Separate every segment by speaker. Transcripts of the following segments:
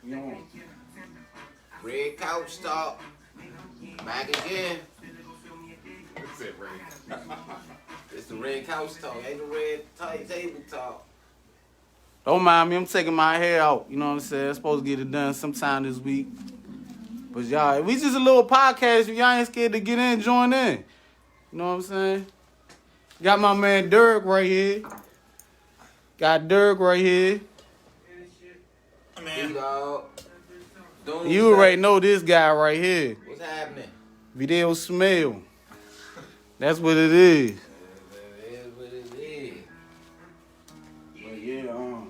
Speaker 1: You know.
Speaker 2: Red Couch Talk. Back again.
Speaker 3: That's it, Ray.
Speaker 2: It's the Red Couch Talk. Ain't the Red Table Talk.
Speaker 1: Don't mind me, I'm taking my hair out. You know what I'm saying? I'm supposed to get it done sometime this week. But y'all, we just a little podcast. If y'all ain't scared to get in, join in. You know what I'm saying? Got my man Derrick right here. Got Derrick right here.
Speaker 2: Man.
Speaker 1: You already know this guy right here.
Speaker 2: What's happening?
Speaker 1: V-Dell smell. That's what it is.
Speaker 2: It is what it is.
Speaker 1: But yeah,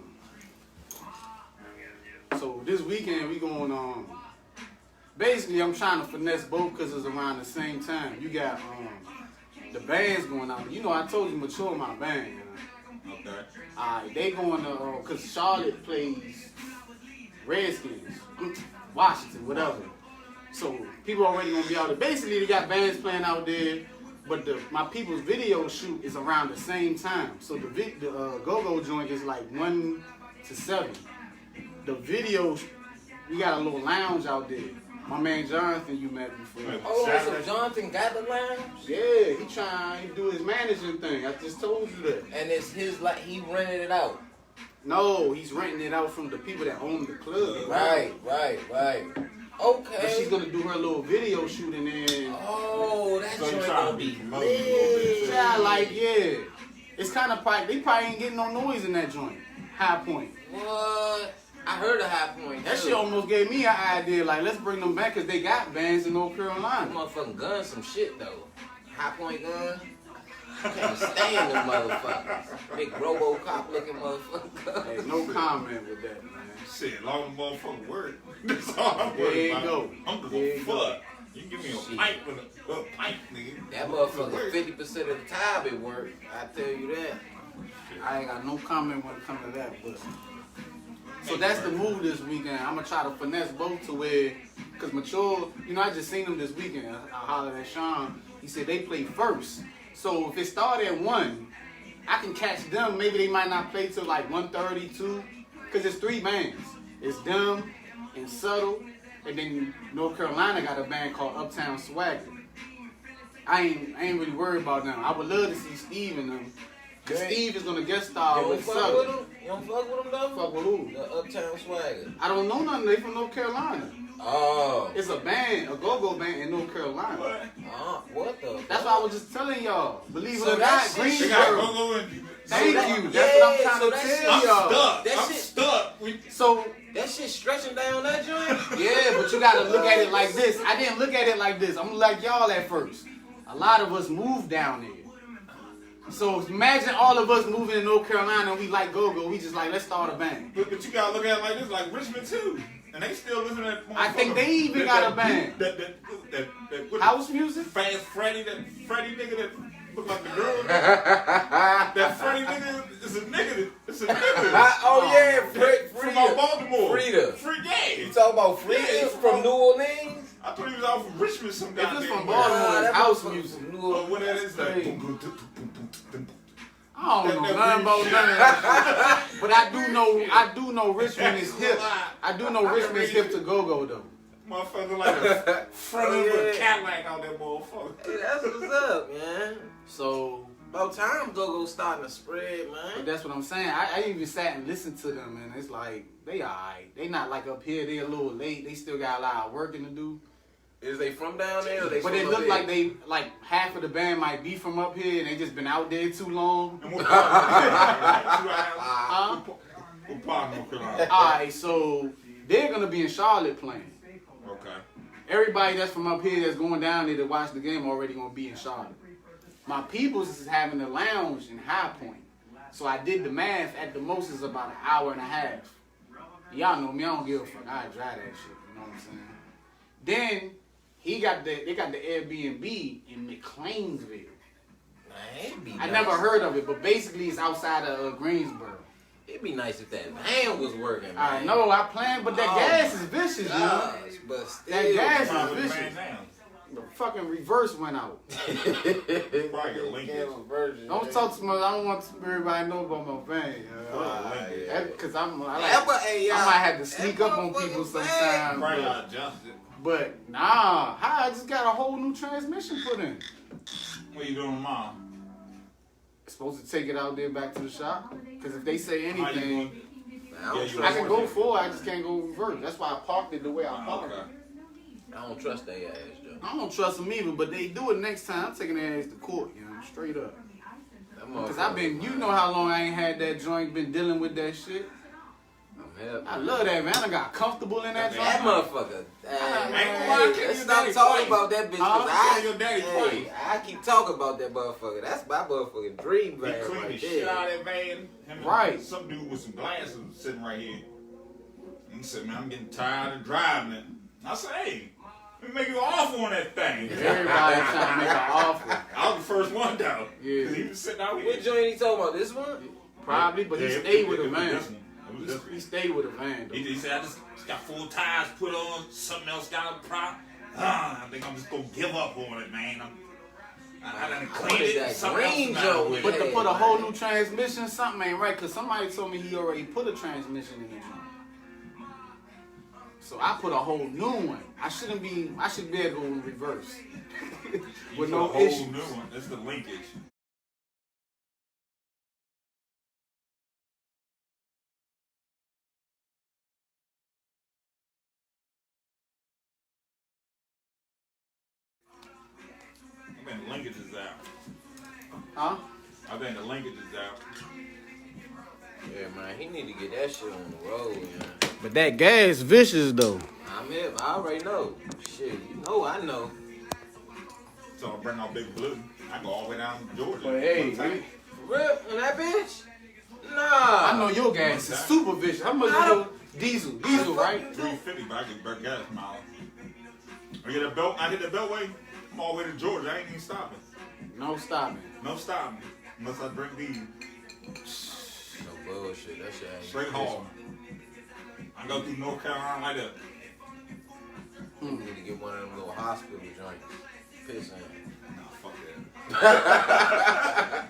Speaker 1: so this weekend we going basically I'm trying to finesse both because it's around the same time. You got the bands going out. You know I told you mature my band.
Speaker 3: Okay.
Speaker 1: Alright, they going to cause Charlotte plays Redskins, Washington, whatever. So people already gonna be out there. Basically they got bands playing out there. But my people's video shoot is around the same time. So the go-go joint is like 1 to 7. The video, we got a little lounge out there. My man Jonathan, you met before.
Speaker 2: Oh, so Jonathan got the lounge?
Speaker 1: Yeah, he trying to do his managing thing. I just told you that.
Speaker 2: And it's his, like, he rented it out?
Speaker 1: No, he's renting it out from the people that own the club.
Speaker 2: Right. Okay.
Speaker 1: But she's gonna do her little video shooting in.
Speaker 2: Oh, that's
Speaker 3: So
Speaker 2: joint
Speaker 3: trying
Speaker 2: gonna
Speaker 3: to
Speaker 2: be
Speaker 3: be lit.
Speaker 1: Yeah, like, yeah. It's kind of they probably ain't getting no noise in that joint. High Point.
Speaker 2: What? I heard a High Point.
Speaker 1: That shit almost gave me an idea, like, let's bring them back because they got bands in North Carolina.
Speaker 2: Motherfucking gun some shit, though. High Point gun. I can't stand them motherfuckers. Big RoboCop looking motherfucker.
Speaker 1: Hey, no comment with that, man.
Speaker 3: Shit, long as motherfucker work. That's all I'm
Speaker 1: There
Speaker 3: worried
Speaker 1: you
Speaker 3: about.
Speaker 1: go.
Speaker 3: I'm just
Speaker 1: There
Speaker 3: gonna
Speaker 1: you go.
Speaker 3: fuck. You can give me a
Speaker 2: Shit.
Speaker 3: pipe and a pipe, nigga.
Speaker 2: That motherfucker 50% of the time it work. I tell you that.
Speaker 1: I ain't got no comment when it comes to that, but. So that's the move this weekend. I'm gonna try to finesse both to where, cause Mature, you know, I just seen them this weekend. I hollered at Sean. He said they play first. So if it started at 1, I can catch them. Maybe they might not play till like 1:30, 2, cause it's 3 bands. It's them and Subtle, and then North Carolina got a band called Uptown Swagger. I ain't really worried about them. I would love to see Steve in them. Cause Steve is gonna guest star
Speaker 2: You don't
Speaker 1: with
Speaker 2: fuck
Speaker 1: Subtle.
Speaker 2: with him? You don't fuck with him, though?
Speaker 1: Fuck with who?
Speaker 2: The Uptown Swagger.
Speaker 1: I don't know nothing. They from North Carolina.
Speaker 2: Oh.
Speaker 1: It's a band, a go-go band in North Carolina.
Speaker 2: What the
Speaker 1: That's
Speaker 2: fuck?
Speaker 1: what I was just telling y'all. Believe
Speaker 2: So
Speaker 1: it or
Speaker 2: that
Speaker 1: not,
Speaker 2: shit-
Speaker 3: They got
Speaker 1: Greensboro.
Speaker 3: go-go and...
Speaker 1: Thank
Speaker 2: that-
Speaker 1: you. That's what I'm
Speaker 2: yeah,
Speaker 1: trying
Speaker 2: so
Speaker 1: to
Speaker 2: that
Speaker 1: tell
Speaker 2: shit-
Speaker 3: I'm
Speaker 1: y'all.
Speaker 3: stuck.
Speaker 2: That
Speaker 3: I'm
Speaker 2: shit-
Speaker 3: stuck.
Speaker 1: So,
Speaker 2: That shit stretching down that joint?
Speaker 1: yeah, but you gotta look at it like this. I didn't look at it like this. I'm like y'all at first. A lot of us moved down there. So imagine all of us moving to North Carolina and we like go-go. We just like, let's start a band.
Speaker 3: But you gotta look at it like this, like Richmond too. And they still listen to that
Speaker 1: I think
Speaker 3: motherfucker.
Speaker 1: they even got a band.
Speaker 3: That
Speaker 1: House music?
Speaker 3: Fast Freddy, that Freddy nigga that look like the girl. That Freddy nigga is a nigga. It's a nigga.
Speaker 2: Oh, yeah,
Speaker 3: From out Baltimore.
Speaker 2: Frida.
Speaker 3: Yeah.
Speaker 2: You talking about Frida
Speaker 3: Yeah,
Speaker 2: from New Orleans?
Speaker 3: I thought he was out from Richmond some
Speaker 1: If
Speaker 3: goddamn
Speaker 1: it's from
Speaker 3: way.
Speaker 1: Baltimore,
Speaker 2: Nah,
Speaker 1: it's
Speaker 2: that
Speaker 1: house
Speaker 2: motherfucker
Speaker 1: music.
Speaker 2: from New
Speaker 3: But
Speaker 2: Orleans.
Speaker 3: what that is, like,
Speaker 1: Hey.
Speaker 3: boom, boom, boom, boom, boom, boom.
Speaker 1: I don't know
Speaker 3: That
Speaker 1: nothing about
Speaker 3: shit.
Speaker 1: none of that shit. But I do know Richmond is hip. I do know Richmond is hip to go-go though.
Speaker 3: Motherfucker like a front of
Speaker 2: Yeah.
Speaker 3: a Cadillac out that motherfucker.
Speaker 2: Hey, that's what's up, man.
Speaker 1: So,
Speaker 2: About time go-go starting to spread,
Speaker 1: but
Speaker 2: man.
Speaker 1: that's what I'm saying. I even sat and listened to them, and it's like they alright. They not like up here. They a little late. They still got a lot of working to do.
Speaker 2: Is they from down there or they
Speaker 1: But
Speaker 2: from
Speaker 1: it
Speaker 2: up
Speaker 1: look
Speaker 2: there?
Speaker 1: like they half of the band might be from up here, and they just been out there too long.
Speaker 3: And what part of
Speaker 1: Huh?
Speaker 3: What part of North Carolina?
Speaker 1: Alright, so they're gonna be in Charlotte playing.
Speaker 3: Okay.
Speaker 1: Everybody that's from up here that's going down there to watch the game already gonna be in Charlotte. My peoples is having a lounge in High Point. So I did the math. At the most is about an hour and a half. Y'all know me, I don't give a fuck. I drive that shit. You know what I'm saying? Then they got the Airbnb in McLeansville.
Speaker 2: Man,
Speaker 1: I never heard of it, but basically it's outside of Greensboro.
Speaker 2: It'd be nice if that van was working, man.
Speaker 1: I know I planned, but that
Speaker 2: Oh
Speaker 1: gas is vicious, you know.
Speaker 2: But still,
Speaker 1: That gas
Speaker 3: Probably
Speaker 1: is
Speaker 3: the
Speaker 1: vicious.
Speaker 3: man now.
Speaker 1: The fucking reverse went out.
Speaker 3: Probably your linkage.
Speaker 1: Don't talk too much. I don't want everybody to know about my vein. Because I might have to sneak up on people sometimes.
Speaker 3: Probably adjusted.
Speaker 1: But nah, I just got a whole new transmission put in.
Speaker 3: What you doing tomorrow?
Speaker 1: Supposed to take it out there back to the shop. Because if they say anything,
Speaker 2: I
Speaker 1: I can go forward, I just can't go reverse. That's why I parked it the way I parked it.
Speaker 2: I don't trust their ass, though.
Speaker 1: I don't trust them either, but they do it next time. I'm taking their ass to court, you know, straight up. Because I've been, you know how long I ain't had that joint, been dealing with that shit. I love that, man. I got comfortable in that joint.
Speaker 2: That motherfucker. Let's stop
Speaker 3: daddy
Speaker 2: talking
Speaker 3: fight.
Speaker 2: about that bitch. Cause
Speaker 3: your daddy fight.
Speaker 2: I keep talking about that motherfucker. That's my motherfucking dream,
Speaker 3: He
Speaker 2: man.
Speaker 3: cleaned
Speaker 2: Right
Speaker 3: the shit out
Speaker 2: there.
Speaker 3: of that van. Him and
Speaker 1: Right.
Speaker 3: Some dude with some glasses sitting right here. And he said, man, I'm getting tired of driving it. I said, hey, let me make you off on that thing.
Speaker 1: Everybody trying to make an offer.
Speaker 3: I was the first one down.
Speaker 1: Yeah.
Speaker 3: Because he was sitting out here.
Speaker 2: What joint he talking about? This one?
Speaker 1: Probably, but he
Speaker 3: Yeah,
Speaker 1: stayed with
Speaker 3: it
Speaker 1: a
Speaker 3: was
Speaker 1: van.
Speaker 3: this one. It was this one.
Speaker 1: He stayed with a van, though.
Speaker 3: He said, I just got full tires put on, something else got a prop. I think I'm just going to give up on it, man. I done cleaned it.
Speaker 2: that
Speaker 3: Something
Speaker 2: green
Speaker 3: else matter
Speaker 2: joint
Speaker 3: with
Speaker 1: But
Speaker 3: it.
Speaker 1: to put a whole new transmission, something ain't right. Because somebody told me he already put a transmission in the joint. So I put a whole new one. I should be able to go in reverse.
Speaker 3: You
Speaker 1: With
Speaker 3: put
Speaker 1: no
Speaker 3: a whole
Speaker 1: issues.
Speaker 3: new one. That's the linkage. I think the linkage is out.
Speaker 1: Huh?
Speaker 3: I think the linkage is out.
Speaker 2: Yeah, man. He need to get that shit on the road, man.
Speaker 1: But that gas vicious, though.
Speaker 2: I'm here. I already know. Shit, you know I know.
Speaker 3: So I bring out Big Blue. I go all the way down to Georgia.
Speaker 1: But hey,
Speaker 3: One time.
Speaker 2: For real? And that bitch? Nah.
Speaker 1: I know your gas is super vicious. How much is your diesel? Diesel, right?
Speaker 3: 350, but I get better gas mileage. I get a belt. I hit the beltway. I'm all the way to Georgia. I ain't even stopping.
Speaker 1: No stopping.
Speaker 3: No stopping. Unless I drink these.
Speaker 2: No bullshit. That shit ain't
Speaker 3: Straight haul. I go through North Carolina like that.
Speaker 2: You need to get one of them little hospital joints. Piss in.
Speaker 3: Nah, fuck that.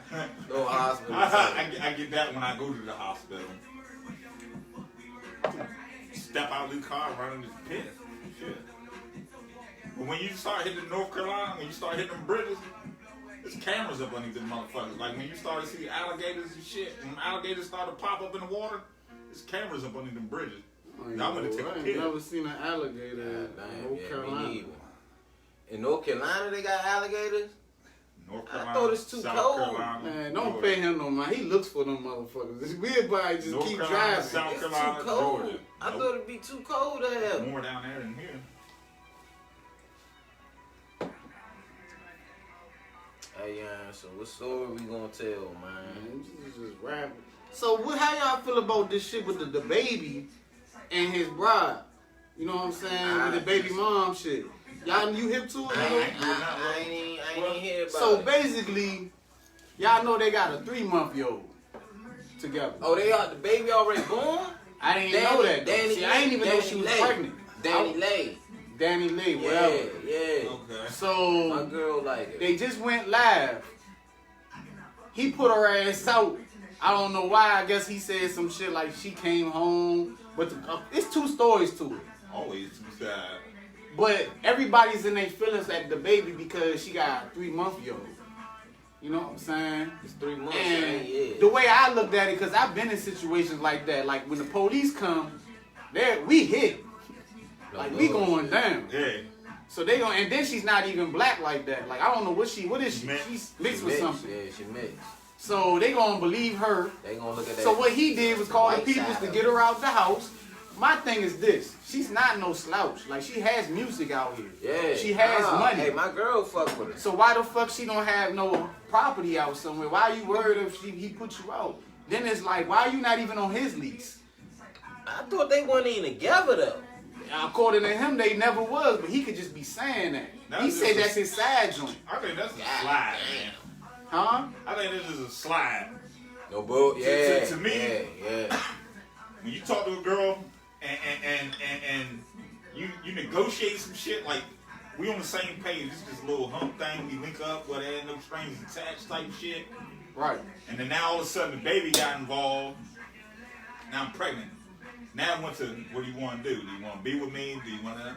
Speaker 2: Little hospital joints.
Speaker 3: I get that when I go to the hospital. Step out of the car, run in this piss. Shit. But when you start hitting North Carolina, when you start hitting them bridges, there's cameras up underneath them motherfuckers. Like when you start to see alligators and shit, when alligators start to pop up in the water, there's cameras up underneath them bridges. I went to take a
Speaker 1: I ain't
Speaker 3: piss.
Speaker 1: never seen an alligator in North
Speaker 2: Me
Speaker 1: Carolina.
Speaker 2: neither. In North Carolina, they got alligators?
Speaker 3: North
Speaker 2: I
Speaker 3: Carolina,
Speaker 2: thought it's too
Speaker 3: South
Speaker 2: cold.
Speaker 3: Carolina,
Speaker 1: Man, don't
Speaker 3: Georgia.
Speaker 1: pay him no mind. He looks for them motherfuckers. It's weird, but I just
Speaker 3: North
Speaker 1: keep
Speaker 3: Carolina,
Speaker 1: driving.
Speaker 3: South
Speaker 2: It's
Speaker 3: Carolina,
Speaker 2: too cold.
Speaker 3: Georgia.
Speaker 2: I
Speaker 3: Nope.
Speaker 2: thought it'd be too cold to have.
Speaker 3: More down there than here.
Speaker 2: Hey, so what story we gonna tell, man?
Speaker 1: Man, just rapping. So how y'all feel about this shit with the baby and his bride? You know what I'm saying? With the baby mom shit. Y'all, you hip to it?
Speaker 2: I ain't even hear about
Speaker 1: So
Speaker 2: it.
Speaker 1: basically, y'all know they got a 3-month-old together.
Speaker 2: Oh, the baby already born?
Speaker 1: I didn't even know that. Though. See, I didn't even know she was pregnant. Danny Lee, whatever.
Speaker 2: Yeah.
Speaker 3: Okay.
Speaker 1: So
Speaker 2: My girl like it.
Speaker 1: they just went live. He put her ass out. I don't know why. I guess he said some shit like she came home. But it's 2 stories to it.
Speaker 3: Always too sad.
Speaker 1: But everybody's in their feelings at the baby because she got a 3-month-old. You know what I'm saying?
Speaker 2: It's 3 months.
Speaker 1: And
Speaker 2: Yeah.
Speaker 1: the way I looked at it, because I've been in situations like that. Like when the police come, we hit. Like we going down.
Speaker 3: Yeah.
Speaker 1: So they gonna, and then she's not even black like that. Like I don't know what is she?
Speaker 3: Mixed.
Speaker 1: She's mixed with something.
Speaker 2: Yeah, she mixed.
Speaker 1: So they gonna believe her.
Speaker 2: They gonna look at that.
Speaker 1: So what he did was call the
Speaker 2: white
Speaker 1: peoples
Speaker 2: side
Speaker 1: to
Speaker 2: of
Speaker 1: get
Speaker 2: it.
Speaker 1: her out the house. My thing is this: she's not no slouch. Like she has music out here.
Speaker 2: Yeah.
Speaker 1: She has money.
Speaker 2: Hey, my girl fuck with her.
Speaker 1: So why the fuck she don't have no property out somewhere? Why are you worried if he put you out? Then it's like, why are you not even on his lease?
Speaker 2: I thought they weren't even together though.
Speaker 1: According to him, they never was, but he could just be saying that. He
Speaker 3: That's
Speaker 1: said
Speaker 3: just
Speaker 1: that's his side joint.
Speaker 3: I think that's a
Speaker 2: God
Speaker 3: slide,
Speaker 2: damn.
Speaker 3: man.
Speaker 1: Huh?
Speaker 3: I think this is a slide.
Speaker 2: No bull. Yeah.
Speaker 3: To me-
Speaker 2: Yeah.
Speaker 3: When you talk to a girl and you negotiate some shit like We on the same page. It's just a little hump thing. We link up where there ain't no strings attached type shit.
Speaker 1: Right.
Speaker 3: And then now all of a sudden the baby got involved. Now I'm pregnant. Now I went to, what do you want to do? Do you want to be with me? Do you want to?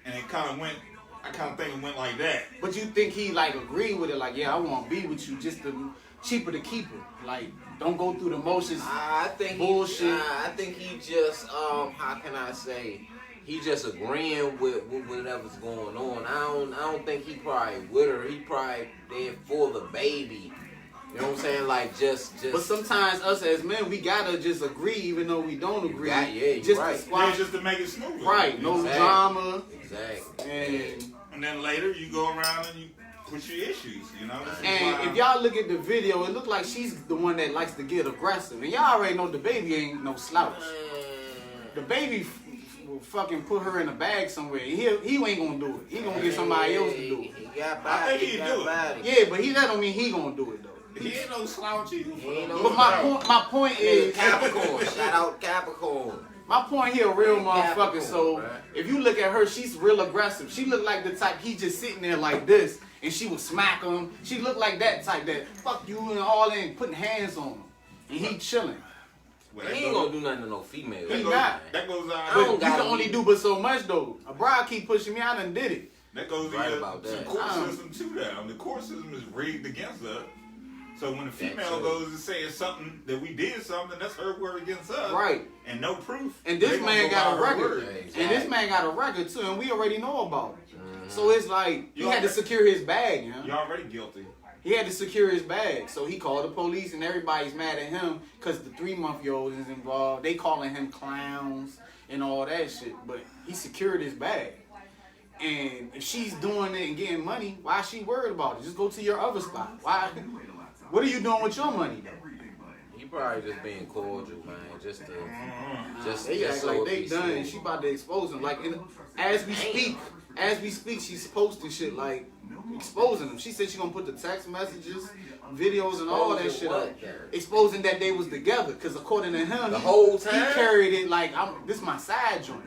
Speaker 3: And it kind of went, I kind of think it went like that.
Speaker 1: But you think he like agreed with it? Like, yeah, I want to be with you, just to cheaper to keep her. Like, don't go through the motions.
Speaker 2: I think
Speaker 1: bullshit.
Speaker 2: I think he just how can I say? He just agreeing with whatever's going on. I don't think he probably with her. He probably there for the baby. You know what I'm saying? Like just.
Speaker 1: But sometimes us as men, we gotta just agree, even though we don't agree.
Speaker 2: Yeah, you're
Speaker 1: just
Speaker 2: right.
Speaker 1: to squash,
Speaker 3: just to make it smooth.
Speaker 1: Right. No
Speaker 2: Exactly.
Speaker 1: drama.
Speaker 2: Exactly.
Speaker 3: And then later you go around and you push your issues. You know.
Speaker 1: And if y'all look at the video, it look like she's the one that likes to get aggressive. And y'all already know the baby ain't no slouch. The baby will fucking put her in a bag somewhere. He ain't gonna do it. He gonna get somebody else to do it.
Speaker 2: He got
Speaker 3: I
Speaker 2: body.
Speaker 3: think he'd do it.
Speaker 2: Body.
Speaker 1: Yeah, but that don't mean he gonna do it though.
Speaker 3: He ain't no slouchy.
Speaker 1: But my point is
Speaker 2: Capricorn. Shout out Capricorn.
Speaker 1: my point here, a real motherfucker.
Speaker 2: Capricorn,
Speaker 1: So
Speaker 2: right.
Speaker 1: if you look at her, she's real aggressive. She look like the type he just sitting there like this, and she would smack him. She look like that type that fuck you and all in, putting hands on him, and he chilling.
Speaker 3: Well,
Speaker 2: He ain't gonna do nothing to no female.
Speaker 1: He not.
Speaker 3: That goes
Speaker 2: I
Speaker 3: out.
Speaker 1: But
Speaker 2: don't
Speaker 1: you
Speaker 2: gotta
Speaker 1: can only
Speaker 2: be-
Speaker 1: do but so much though. A bride keep pushing me, I done did it.
Speaker 3: That goes
Speaker 2: Right
Speaker 3: into
Speaker 2: about
Speaker 3: the
Speaker 2: that.
Speaker 3: court system too now. The court system is rigged against us. So when the female
Speaker 2: true.
Speaker 3: goes and says something that we did something, that's her word against us.
Speaker 1: Right.
Speaker 3: And no proof.
Speaker 1: And
Speaker 3: they
Speaker 1: this
Speaker 3: gonna
Speaker 1: man
Speaker 3: go
Speaker 1: got a
Speaker 3: by her
Speaker 1: record.
Speaker 3: word.
Speaker 2: Exactly.
Speaker 1: And this man got a record too, and we already know about it. So it's like he
Speaker 3: You
Speaker 1: had to
Speaker 3: already-
Speaker 1: secure his bag, you know?
Speaker 3: You're already guilty.
Speaker 1: He had to secure his bag. So he called the police, and everybody's mad at him because the 3-month-old is involved. They calling him clowns and all that shit. But he secured his bag. And if she's doing it and getting money, why is she worried about it? Just go to your other spot. Why? What are you doing with your money, though?
Speaker 2: He probably just being cordial, man. Just to, just
Speaker 1: They act
Speaker 2: so
Speaker 1: like
Speaker 2: it
Speaker 1: they
Speaker 2: be
Speaker 1: done, and
Speaker 2: smooth.
Speaker 1: she about to expose him. Like, as we speak, she's posting shit like exposing them. She said she gonna put the text messages, videos, and all that
Speaker 2: Exposing
Speaker 1: shit
Speaker 2: what,
Speaker 1: up,
Speaker 2: Derrick?
Speaker 1: exposing that they was together. Cause according to him,
Speaker 2: The whole time?
Speaker 1: he carried it like this is my side joint.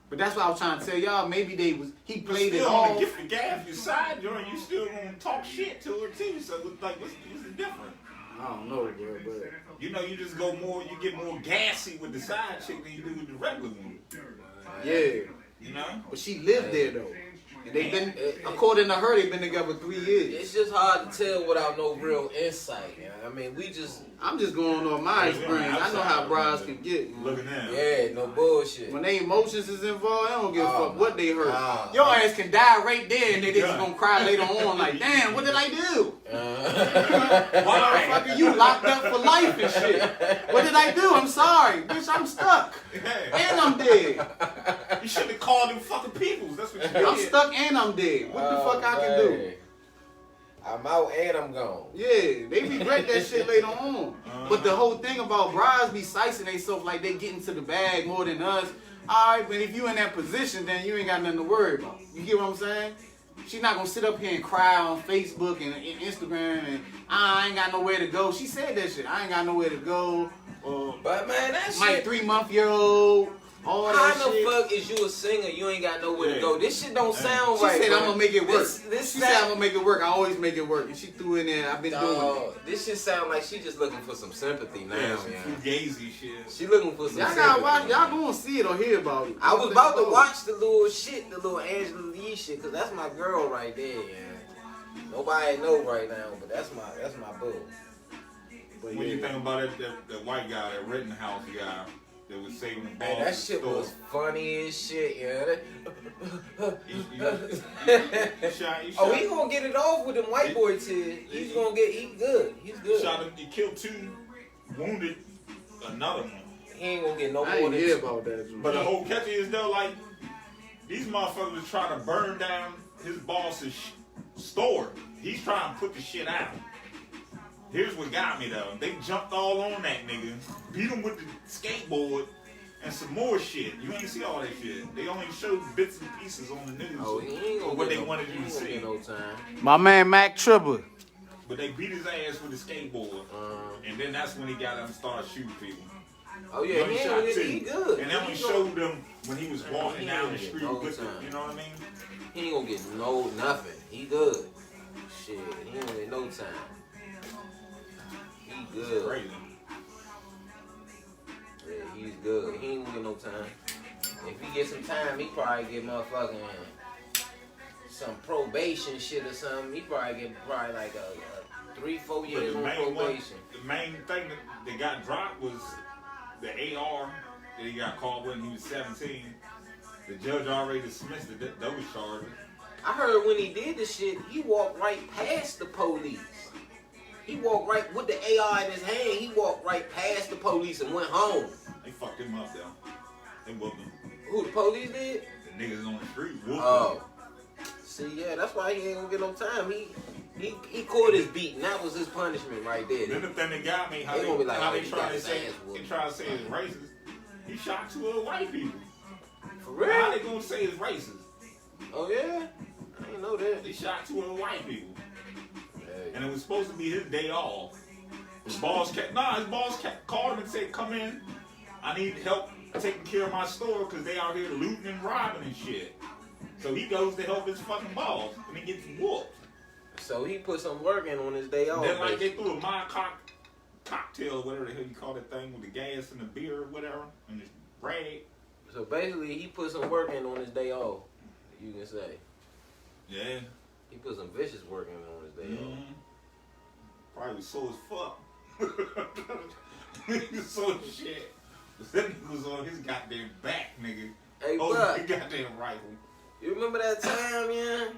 Speaker 1: But that's what I was trying to tell y'all. Maybe he played it
Speaker 3: Still on
Speaker 1: off.
Speaker 3: the gift of gab, your side joint, you still gonna talk shit to her too. So it's like, what's the difference?
Speaker 1: I don't know, bro, but
Speaker 3: You know, you just go more, you get more gassy with the side chick than you do with the regular one.
Speaker 1: yeah.
Speaker 3: You know?
Speaker 1: But she lived there though, and they've been, according to her, they've been together 3 years.
Speaker 2: It's just hard to tell without no real insight. You know? I mean,
Speaker 1: I'm just going on my experience. I know how brides can get. You know?
Speaker 3: Look at them.
Speaker 2: yeah, no bullshit.
Speaker 1: When they emotions is involved, I don't give a
Speaker 2: Oh,
Speaker 1: fuck what they heard.
Speaker 2: nah.
Speaker 1: Your ass can die right there, and they just gonna cry later on like, damn, what did I do? Motherfucker, you locked up for life and shit. What did I do? I'm sorry, bitch. I'm stuck, and I'm dead.
Speaker 3: You should have called them fucking peoples. That's what you did.
Speaker 1: I'm stuck and I'm dead. What the fuck I can do?
Speaker 2: I'm out and I'm gone.
Speaker 1: Yeah, they regret that shit later on. But the whole thing about brides be sizing themselves like they get into the bag more than us. Alright, but if you in that position, then you ain't got nothing to worry about. You get what I'm saying? She's not gonna sit up here and cry on Facebook and Instagram and I ain't got nowhere to go. She said that shit. I ain't got nowhere to go.
Speaker 2: But man, that
Speaker 1: My
Speaker 2: shit.
Speaker 1: 3-month-old, all
Speaker 2: How
Speaker 1: that
Speaker 2: the
Speaker 1: shit.
Speaker 2: fuck is you a singer? You ain't got nowhere to go. This shit don't sound
Speaker 1: She
Speaker 2: right.
Speaker 1: said
Speaker 2: bro.
Speaker 1: I'm gonna make it work.
Speaker 2: This
Speaker 1: She said I'm gonna make it work. I always make it work. And she threw in there, I've been doing it.
Speaker 2: Dog, this shit sound like she just looking for some sympathy now.
Speaker 3: Yeah,
Speaker 2: Yeah,
Speaker 3: some fugazi shit.
Speaker 2: she looking for some
Speaker 1: Y'all
Speaker 2: sympathy.
Speaker 1: gotta watch, y'all
Speaker 2: man.
Speaker 1: gonna see it or hear about it.
Speaker 2: I was about to watch the little shit, the little Angela Lee shit, cause that's my girl right there. Yeah. Nobody know right now, but that's my boo.
Speaker 1: But
Speaker 3: What do you
Speaker 1: yeah.
Speaker 3: think about that white guy, that Rittenhouse guy that was saving the ball?
Speaker 2: Man, that shit was funny as shit, yeah.
Speaker 3: He shot
Speaker 2: Oh, he gonna get it off with them white boy tears. He's gonna get, he good. He's
Speaker 3: He
Speaker 2: good.
Speaker 3: shot him. He killed 2, wounded another one.
Speaker 2: He ain't gonna get no
Speaker 1: I
Speaker 2: more
Speaker 1: ain't
Speaker 2: than
Speaker 1: hear about that. Dude.
Speaker 3: But the whole catch is though, like these motherfuckers was trying to burn down his boss's store. He's trying to put the shit out. Here's what got me though. They jumped all on that nigga, beat him with the skateboard, and some more shit. You ain't see all that shit. They only showed bits and pieces on the news.
Speaker 2: Oh, he ain't gonna
Speaker 3: of what
Speaker 2: get
Speaker 3: they
Speaker 2: no,
Speaker 3: wanted
Speaker 2: he
Speaker 3: you to
Speaker 2: ain't gonna
Speaker 3: see.
Speaker 2: get no time.
Speaker 1: My man Mac Tribber.
Speaker 3: But they beat his ass with the skateboard, and then that's when he got up and started shooting people.
Speaker 2: Oh yeah,
Speaker 3: he shot two.
Speaker 2: He good.
Speaker 3: And then we showed them when he was walking down the street with it. You know what I mean?
Speaker 2: He ain't gonna get nothing. He good. Shit, he ain't gonna get no time. He good.
Speaker 3: Crazy.
Speaker 2: Yeah, he's good. He ain't gonna get no time. If he get some time, he probably get motherfucking some probation shit or something. He probably get like a 3-4 years on probation.
Speaker 3: The main thing that got dropped was the AR that he got caught with when he was 17. The judge already dismissed those charges.
Speaker 2: I heard when he did the shit, he walked right past the police. He walked right with the AR in his hand. He walked right past the police and went home.
Speaker 3: They fucked him up though. They whooped him.
Speaker 2: Who, the police did?
Speaker 3: The niggas on the street whooped him.
Speaker 2: Oh. See, yeah, that's why he ain't gonna get no time. He caught his beat, and that was his punishment right there.
Speaker 3: Then the thing that got me, how they try to say it's racist. He shot 2 other white people.
Speaker 2: For real?
Speaker 3: How they gonna say it's racist?
Speaker 2: Oh yeah? I didn't know that.
Speaker 3: They shot 2 other white people.
Speaker 2: Hey.
Speaker 3: And it was supposed to be his day off. His boss called him and said, come in. I need help taking care of my store because they out here looting and robbing and shit. So he goes to help his fucking boss and he gets whooped.
Speaker 2: So he put some work in on his day off.
Speaker 3: Then like they threw a cocktail, whatever the hell you call that thing with the gas and the beer or whatever, and just rag.
Speaker 2: So basically he put some work in on his day off, you can say.
Speaker 3: Yeah.
Speaker 2: He put some vicious work in on his day off.
Speaker 3: Probably was sore as fuck. He was sore as shit. That nigga was on his goddamn back, nigga.
Speaker 2: Hey,
Speaker 3: oh,
Speaker 2: bud.
Speaker 3: the goddamn rifle.
Speaker 2: You remember that time, yeah?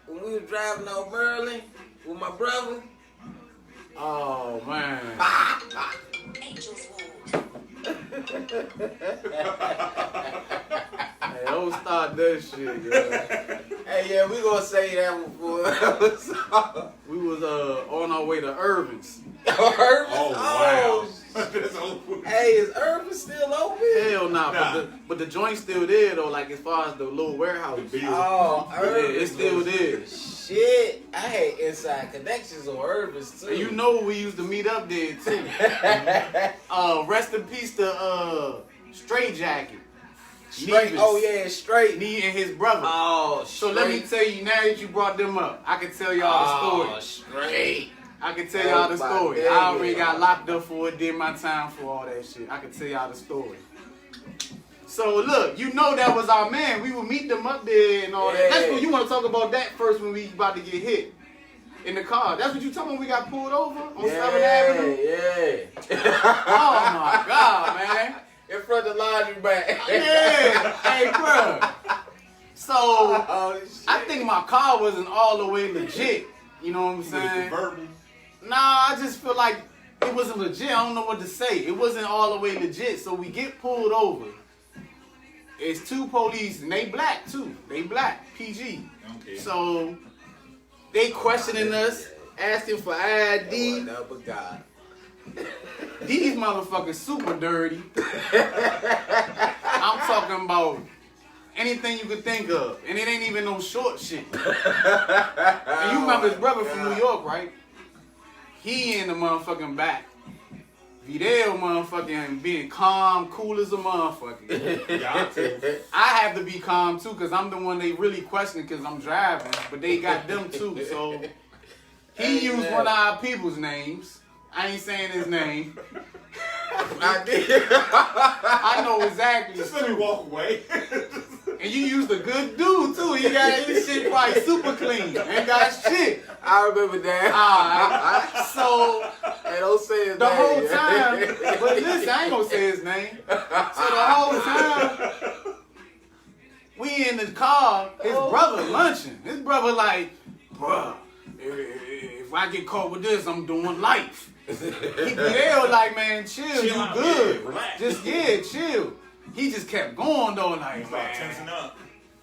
Speaker 2: When we was driving out Maryland with my brother?
Speaker 1: Oh man. Hey, don't start that shit, yo.
Speaker 2: Hey, yeah, we gonna say that before.
Speaker 1: We was on our way to Irvin's.
Speaker 2: Irvin's?
Speaker 3: Oh, wow. That's over.
Speaker 2: Hey, is Irvin still open?
Speaker 1: Hell nah. But the joint's still there though, like as far as the little warehouse.
Speaker 2: Oh, Irvin's.
Speaker 1: Yeah, it's still there.
Speaker 2: Shit, I had inside connections on Irvin's too.
Speaker 1: And you know we used to meet up there too. Rest in peace to Straight Jacket.
Speaker 2: Straight,
Speaker 1: Nevis.
Speaker 2: oh yeah, Straight.
Speaker 1: Me and his brother.
Speaker 2: Oh,
Speaker 1: so let me tell you, now that you brought them up, I can tell y'all the story.
Speaker 2: Oh, Straight.
Speaker 1: I can tell y'all the story. I already got locked up for it, did my time for all that shit. I can tell y'all the story. So look, you know that was our man. We would meet them up there and all that. That's what you want to talk about that first when we about to get hit in the car. That's what you told me when we got pulled over on 7th Avenue?
Speaker 2: Yeah.
Speaker 1: Oh my God, man.
Speaker 2: In front of the laundry bag.
Speaker 1: Yeah. Hey, bro. So I think my car wasn't all the way legit. You know what I'm saying? Nah, I just feel like it wasn't legit. I don't know what to say. It wasn't all the way legit. So we get pulled over. It's 2 police, and they black too. They black, PG. Okay. So they questioning us, asking for ID.
Speaker 2: God.
Speaker 1: These motherfuckers super dirty. I'm talking about anything you could think of, and it ain't even no short shit. And you remember his brother from New York, right? He in the motherfucking back. V-Dell motherfucking being calm, cool as a motherfucker. I have to be calm too, cause I'm the one they really questioning, cause I'm driving. But they got them too, so he used one of our people's names. I ain't saying his name.
Speaker 2: I did.
Speaker 1: I know exactly.
Speaker 3: Just let me walk away.
Speaker 1: And you used a good dude too. He got his shit probably super clean. Ain't got shit.
Speaker 2: I remember that.
Speaker 1: Alright. So
Speaker 2: hey, don't say his
Speaker 1: the
Speaker 2: name.
Speaker 1: whole time, but listen, I ain't gonna say his name. So the whole time we in the car, his brother lunching. His brother like, bruh, if I get caught with this, I'm doing life. He there like, man, chill, you
Speaker 3: out,
Speaker 1: good.
Speaker 3: Yeah, relax.
Speaker 1: Just chill. He just kept going though, like,
Speaker 3: man. Tensing up.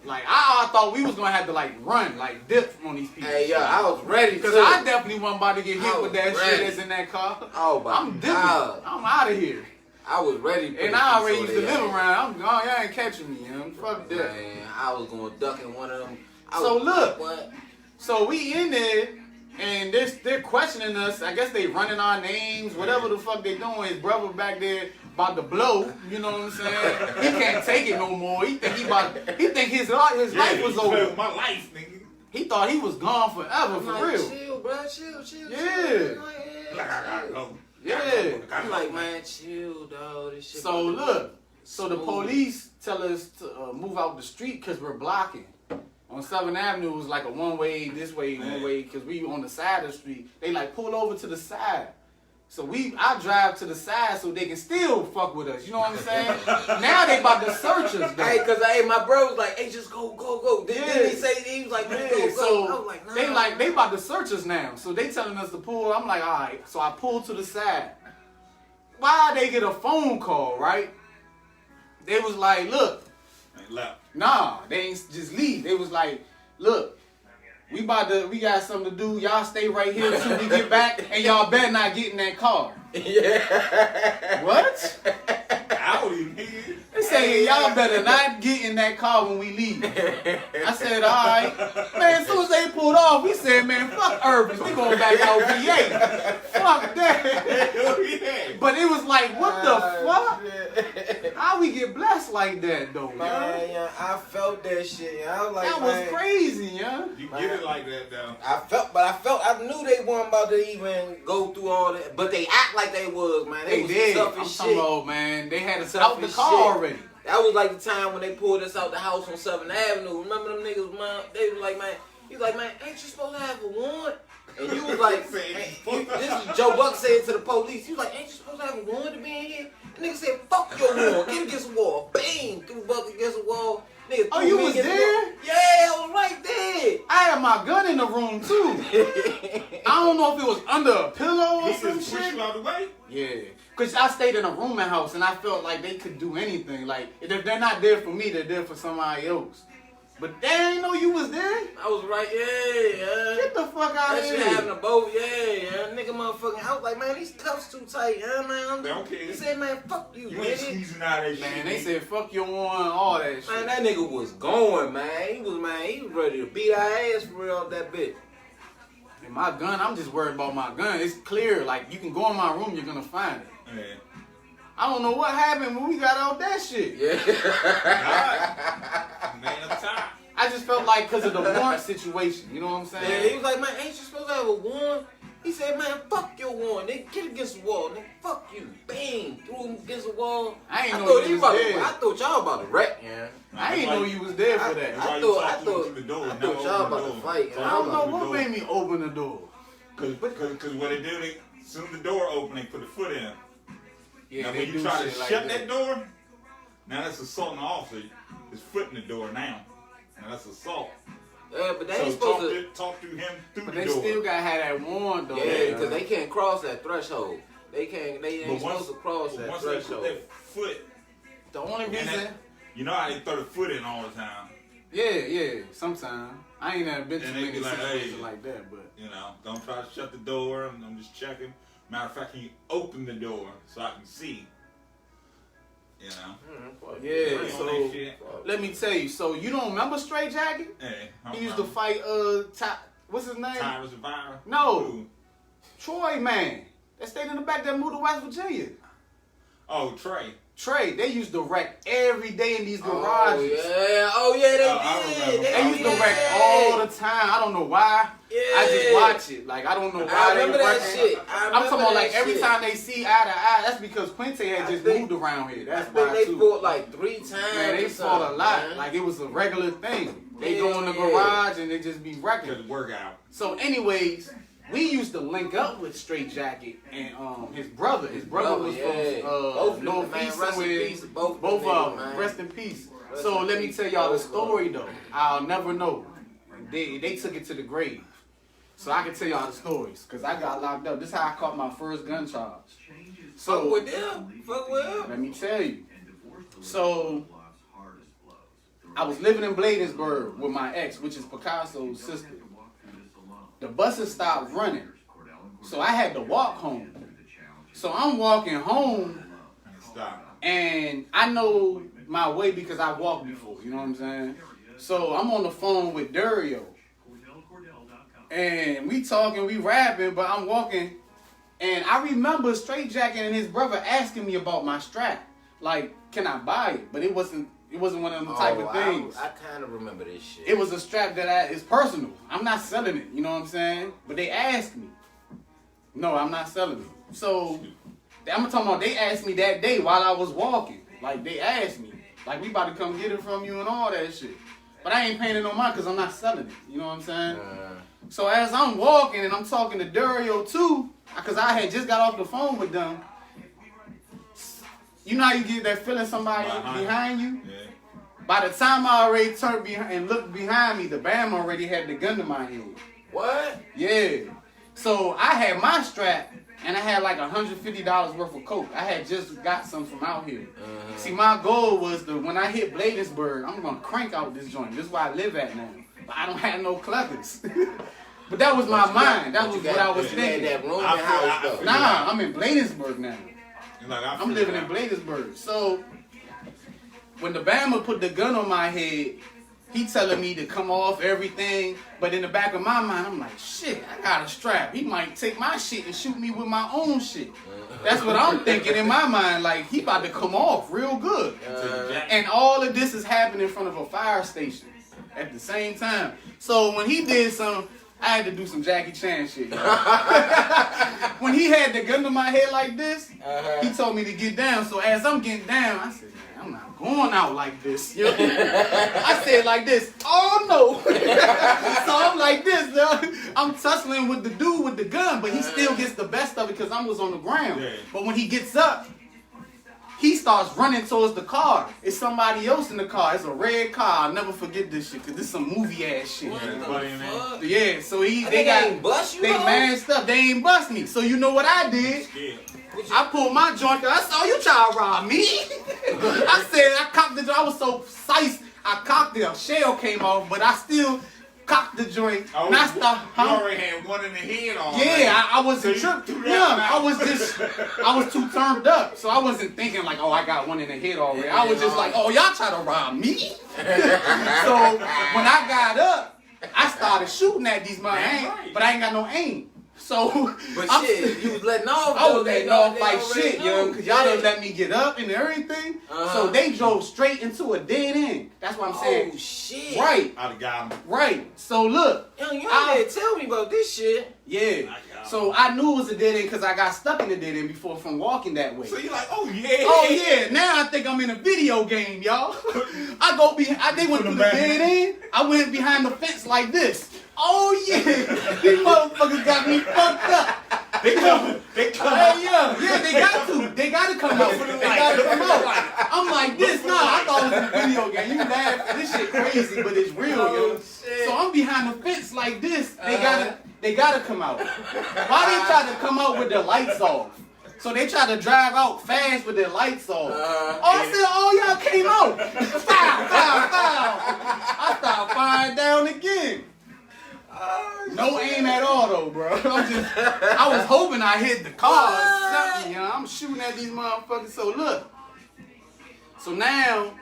Speaker 1: Like I thought we was gonna have to like run, like dip on these people.
Speaker 2: Hey, yo, I was ready
Speaker 1: because I definitely wasn't about to get hit with that
Speaker 2: ready.
Speaker 1: shit that's in that car.
Speaker 2: Oh my
Speaker 1: I'm dipping.
Speaker 2: God.
Speaker 1: I'm out of here.
Speaker 2: I was ready.
Speaker 1: And I already used to live around. Y'all ain't catching me, fuck that.
Speaker 2: Man, I was going to duck in one of them.
Speaker 1: So look, so we in there, And they're questioning us. I guess they running our names, whatever the fuck they doing. His brother back there about to blow. You know what I'm saying? He can't take it no more. He think his life was over.
Speaker 3: My life, nigga.
Speaker 1: He thought he was gone forever, for
Speaker 2: like,
Speaker 1: real.
Speaker 2: Chill, bro. Chill.
Speaker 1: Yeah.
Speaker 3: Like, I gotta go.
Speaker 1: Yeah.
Speaker 2: I'm like, man, chill, dog. This shit.
Speaker 1: So look, the police tell us to move out the street because we're blocking. On 7th Avenue, it was like a one-way, this way, one way, because we on the side of the street. They like pull over to the side. So I drive to the side so they can still fuck with us. You know what I'm saying? Now they about to search us, though.
Speaker 2: Hey, cause my bro was like, hey, just go. Then he say, he was like, man, go.
Speaker 1: So
Speaker 2: I was like, nah.
Speaker 1: they about to search us now. So they telling us to pull. I'm like, all right. So I pull to the side. Why they get a phone call, right? They was like, look.
Speaker 3: Ain't left.
Speaker 1: Nah, they ain't just leave. They was like, look, we got something to do. Y'all stay right here until we get back, and y'all better not get in that car.
Speaker 2: Yeah.
Speaker 1: What?
Speaker 3: Howdy, nigga.
Speaker 1: They say y'all better not get in that car when we leave. I said, all right. Man, as soon as they pulled off, we said, man, fuck Urban. We going back out VA. Fuck that. But it was like, what the fuck? How we get blessed like that, though,
Speaker 2: Man, yeah, I felt that shit. Yeah. I was like,
Speaker 1: that was crazy, yeah.
Speaker 3: You get it like that, though.
Speaker 2: I knew they weren't about to even go through all that, but they act like they was, man.
Speaker 1: They
Speaker 2: was
Speaker 1: did.
Speaker 2: tough
Speaker 1: I'm
Speaker 2: as
Speaker 1: talking
Speaker 2: shit.
Speaker 1: about, man. They had us
Speaker 2: Tough
Speaker 1: out the
Speaker 2: as
Speaker 1: car
Speaker 2: shit.
Speaker 1: already.
Speaker 2: That was like the time when they pulled us out the house on 7th Avenue. Remember them niggas, man? They was like, man, he was like, man, ain't you supposed to have a warrant? And you was like, this is Joe Buck said to the police. He was like, ain't you supposed to have a warrant to be in here? The nigga said, fuck your warrant. Get against the wall. Bang! Threw Buck against the wall. Nigga,
Speaker 1: Oh, you was there?
Speaker 2: Yeah, I was right there.
Speaker 1: I had my gun in the room, too. I don't know if it was under a pillow or
Speaker 3: He
Speaker 1: some
Speaker 3: just pushed
Speaker 1: shit.
Speaker 3: you out the way?
Speaker 1: Yeah. Because I stayed in a rooming house, and I felt like they could do anything. Like, if they're not there for me, they're there for somebody else. But they ain't know you was there.
Speaker 2: I was right, yeah.
Speaker 1: Get the fuck out
Speaker 2: That
Speaker 1: of
Speaker 2: shit
Speaker 1: here.
Speaker 2: happened to both, yeah. Nigga motherfucking, I was like, man, these cuffs too tight, man.
Speaker 3: They don't care.
Speaker 2: He said, man, fuck you,
Speaker 3: You ain't
Speaker 2: nigga.
Speaker 3: squeezing out that shit.
Speaker 1: Man, they said, fuck your one, all that shit.
Speaker 2: Man, that nigga was going, man. He was ready to beat our ass for real off that bitch.
Speaker 1: And my gun, I'm just worried about my gun. It's clear, like, you can go in my room, you're gonna find it.
Speaker 3: Yeah.
Speaker 1: I don't know what happened when we got out that shit.
Speaker 2: Yeah.
Speaker 3: Man, up top.
Speaker 1: I just felt like because of the warrant situation, you know what I'm saying?
Speaker 2: Yeah, he was like, man, ain't you supposed to have a warrant? He said, man, fuck your warrant. Nigga, get against the wall. Nigga, fuck you. Bang. Threw him against the wall.
Speaker 1: I ain't know
Speaker 2: thought
Speaker 1: you was
Speaker 2: about
Speaker 1: there.
Speaker 2: I thought y'all about to wreck, yeah.
Speaker 1: I ain't know you was there for that.
Speaker 3: That's why
Speaker 2: I
Speaker 3: you
Speaker 2: thought
Speaker 3: talked through the door.
Speaker 2: I
Speaker 3: Never
Speaker 2: thought y'all
Speaker 3: open the
Speaker 2: about to
Speaker 3: door.
Speaker 2: fight.
Speaker 1: I don't know what made me open the door.
Speaker 3: Because what they do, as soon as the door open, they put a foot in.
Speaker 1: Yeah,
Speaker 3: Now,
Speaker 1: they
Speaker 3: when you
Speaker 1: do
Speaker 3: try to
Speaker 1: shit like
Speaker 3: shut that door, now that's assaulting the officer. His foot in the door now. Now that's assault.
Speaker 2: Yeah, but they
Speaker 3: So
Speaker 2: ain't supposed to.
Speaker 3: talk to him through
Speaker 1: But
Speaker 3: the
Speaker 1: they
Speaker 3: door.
Speaker 1: still gotta have that warrant though.
Speaker 2: Yeah, because they can't cross that threshold. They ain't
Speaker 3: But
Speaker 2: supposed to cross that
Speaker 3: once they put
Speaker 2: threshold.
Speaker 3: that foot,
Speaker 1: The only
Speaker 3: and
Speaker 1: reason,
Speaker 3: you know how they throw the foot in all the time.
Speaker 1: yeah, sometimes I ain't never been to
Speaker 3: And they
Speaker 1: many
Speaker 3: be like,
Speaker 1: situations
Speaker 3: hey.
Speaker 1: like that, but
Speaker 3: You know, don't try to shut the door. I'm just checking. Matter of fact, can you open the door so I can see? You know.
Speaker 1: yeah.
Speaker 3: Free on
Speaker 1: So
Speaker 3: that shit.
Speaker 1: let me tell you. So you don't remember Straight Jacket?
Speaker 3: Hey,
Speaker 1: He used to fight what's his name?
Speaker 3: Tyrus Survivor.
Speaker 1: No.
Speaker 3: Who?
Speaker 1: Troy man. That stayed in the back that moved to West Virginia.
Speaker 3: Oh, Trey.
Speaker 1: Trey, they used to wreck every day in these
Speaker 2: Oh
Speaker 1: garages.
Speaker 2: yeah, they
Speaker 3: I
Speaker 2: did.
Speaker 3: remember.
Speaker 1: They used to wreck all the time. I don't know why.
Speaker 2: Yeah.
Speaker 1: I just watch it. Like I don't know why
Speaker 2: I
Speaker 1: they
Speaker 2: remember that
Speaker 1: wrecking.
Speaker 2: shit.
Speaker 1: I'm talking about like every time they see eye to eye. That's because Quinte had just moved around here.
Speaker 2: I
Speaker 1: That's
Speaker 2: think
Speaker 1: why
Speaker 2: they
Speaker 1: too.
Speaker 2: fought like 3 times.
Speaker 1: Man, they
Speaker 2: or
Speaker 1: fought a
Speaker 2: something,
Speaker 1: lot.
Speaker 2: man.
Speaker 1: Like it was a regular thing. They
Speaker 2: Yeah,
Speaker 1: go in the
Speaker 2: yeah.
Speaker 1: garage and they just be wrecking.
Speaker 3: Because workout.
Speaker 1: So, anyways, we used to link up with Straight Jacket and his brother. His brother was
Speaker 2: yeah.
Speaker 1: from
Speaker 2: Both of them, man,
Speaker 1: Northeast
Speaker 2: rest in
Speaker 1: somewhere.
Speaker 2: peace to both
Speaker 1: Both
Speaker 2: them
Speaker 1: of
Speaker 2: niggas,
Speaker 1: them.
Speaker 2: man.
Speaker 1: Rest in peace.
Speaker 2: Rest
Speaker 1: So
Speaker 2: in
Speaker 1: let me
Speaker 2: peace
Speaker 1: tell
Speaker 2: to
Speaker 1: y'all the
Speaker 2: both of them.
Speaker 1: story though. I'll never know. They took it to the grave. So I can tell y'all the stories. Because I got locked up. This is how I caught my first gun charge.
Speaker 2: Fuck
Speaker 1: So
Speaker 2: with them. Fuck with them.
Speaker 1: let me tell you. So I was living in Bladensburg with my ex, which is Picasso's sister. The buses stopped running. So I had to walk home. So I'm walking home
Speaker 3: Stop.
Speaker 1: and I know my way because I walked before, you know what I'm saying? So I'm on the phone with Derrick. And we talking, we rapping, but I'm walking. And I remember Straight Jacket and his brother asking me about my strap. Like, can I buy it? But it wasn't one of them type of things.
Speaker 2: I kind of remember this shit.
Speaker 1: It was a strap that is personal. I'm not selling it, you know what I'm saying? But they asked me. No, I'm not selling it. So, I'm talking about they asked me that day while I was walking. Like, they asked me. Like, we about to come get it from you and all that shit. But I ain't paying it no mind because I'm not selling it. You know what I'm saying? So as I'm walking and I'm talking to Dario too, because I had just got off the phone with them. You know how you get that feeling somebody behind you?
Speaker 3: Yeah.
Speaker 1: By the time I already turned behind and looked behind me, the BAM already had the gun to my head.
Speaker 2: What?
Speaker 1: Yeah. So I had my strap and I had like $150 worth of coke. I had just got some from out here. See, my goal was when I hit Bladensburg, I'm gonna crank out this joint. This is where I live at now. But I don't have no cluckers. But that was my mind. That was what I was thinking.
Speaker 2: That room in the house though.
Speaker 1: Nah, I'm in Bladensburg now.
Speaker 3: Like,
Speaker 1: I'm living in Bladensburg. So when the Bama put the gun on my head, he telling me to come off everything. But in the back of my mind, I'm like, shit, I got a strap. He might take my shit and shoot me with my own shit. That's what I'm thinking in my mind. Like, he about to come off real good. And all of this is happening in front of a fire station at the same time. So when he did something, I had to do some Jackie Chan shit. When he had the gun to my head like this, he told me to get down. So as I'm getting down, I said, man, I'm not going out like this. You know? I said like this, oh no. So I'm like this, I'm tussling with the dude with the gun, but he still gets the best of it because I was on the ground. Yeah. But when he gets up, he starts running towards the car. It's somebody else in the car. It's a red car. I'll never forget this shit because this is some movie ass shit. Yeah, so they ain't bust you. They masked up. They ain't bust me. So you know what I did? I pulled my joint. I saw you try to rob me. I said I cocked the joint. I was so precise. I cocked it. A shell came off, but I still cocked the joint.
Speaker 3: Oh,
Speaker 1: and I stopped.
Speaker 3: You already had one in the head on.
Speaker 1: Yeah, I wasn't tripped. Yeah, I was too turned up, so I wasn't thinking like, oh, I got one in the head already. I was just like, oh, y'all try to rob me. So when I got up, I started shooting at these motherfuckers, but I ain't got no aim. So,
Speaker 2: but shit, you was letting off.
Speaker 1: I was letting off like shit, yo, because y'all done let me get up and everything. So they drove straight into a dead end. That's what I'm saying.
Speaker 2: Oh shit!
Speaker 1: Right.
Speaker 3: I'd have got him.
Speaker 1: Right. So look,
Speaker 2: yo, you didn't tell me about this shit.
Speaker 1: Yeah. So I knew it was a dead end because I got stuck in the dead end before from walking that way.
Speaker 3: So you're like, oh yeah.
Speaker 1: Oh yeah. Now I think I'm in a video game, y'all. I go behind. They went through the dead end. I went behind the fence like this. Oh yeah, these motherfuckers got me fucked up. They come. Yeah, they got to come out. They got to come out. I'm like this. Nah, I thought it was a video game. You laugh, this shit crazy, but it's real, yo. Shit. So I'm behind the fence like this. They gotta come out. Why they try to come out with their lights off? So they try to drive out fast with their lights off. I said, oh, y'all came out. Foul. I started firing down again. No aim at all though, bro. I was hoping I hit the car or something, you know. I'm shooting at these motherfuckers. So look. So now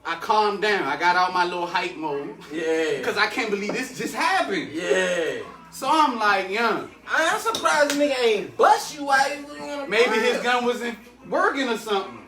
Speaker 1: I calmed down. I got out my little hype mode.
Speaker 2: Yeah.
Speaker 1: Cause I can't believe this just happened.
Speaker 2: Yeah.
Speaker 1: So I'm like, young.
Speaker 2: I'm surprised the nigga ain't bust you while he was on the
Speaker 1: Maybe his gun wasn't working or something.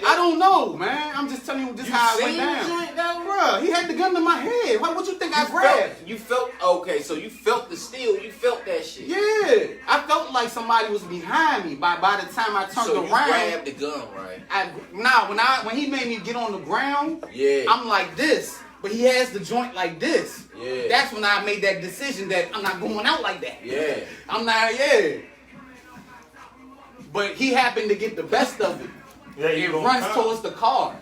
Speaker 1: I don't know, man. I'm just telling you this how it went down. Bruh, he had the gun to my head. What you think I grabbed?
Speaker 2: You felt, okay, so you felt the steel. You felt that shit.
Speaker 1: Yeah. I felt like somebody was behind me by the time I turned around.
Speaker 2: So you grabbed the gun, right?
Speaker 1: When he made me get on the ground,
Speaker 2: yeah,
Speaker 1: I'm like this. But he has the joint like this.
Speaker 2: Yeah.
Speaker 1: That's when I made that decision that I'm not going out like that.
Speaker 2: Yeah.
Speaker 1: I'm not, But he happened to get the best of it.
Speaker 3: Yeah,
Speaker 1: it runs towards the car.